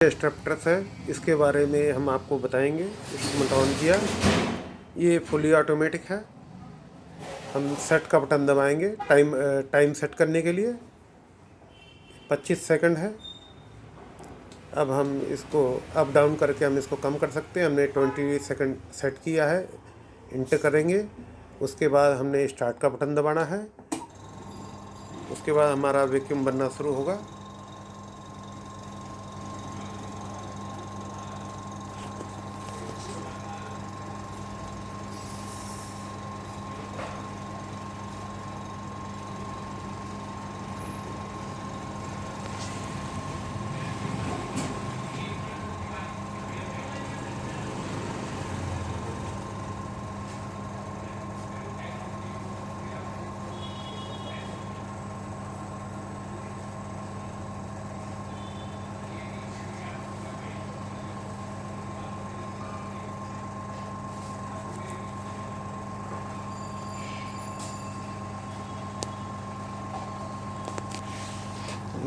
स्ट्रप्टर्स है, इसके बारे में हम आपको बताएंगे। इंस्ट्रूमेंट ऑन किया, ये फुली ऑटोमेटिक है। हम सेट का बटन दबाएंगे टाइम सेट करने के लिए। 25 सेकंड है। अब हम इसको अप डाउन करके हम इसको कम कर सकते हैं। हमने 20 सेकंड सेट किया है, इंटर करेंगे। उसके बाद हमने स्टार्ट का बटन दबाना है। उसके बाद हमारा वैक्यूम बनना शुरू होगा।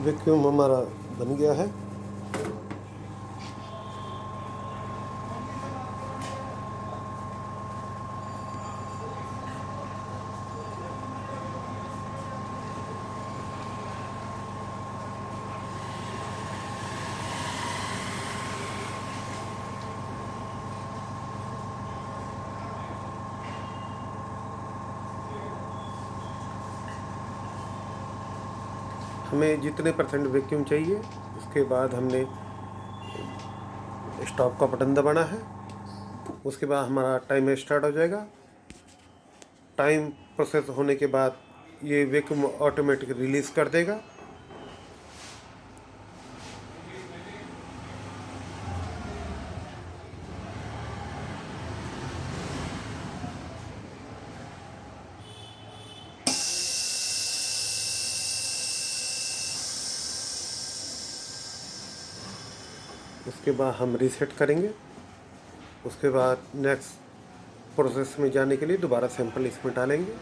वैक्यूम हमारा बन गया है। हमें जितने परसेंट वैक्यूम चाहिए, उसके बाद हमने स्टॉप का बटन दबाना है। उसके बाद हमारा टाइम स्टार्ट हो जाएगा। टाइम प्रोसेस होने के बाद ये वैक्यूम ऑटोमेटिक रिलीज़ कर देगा। उसके बाद हम रीसेट करेंगे। उसके बाद नेक्स्ट प्रोसेस में जाने के लिए दोबारा सैंपल इसमें डालेंगे।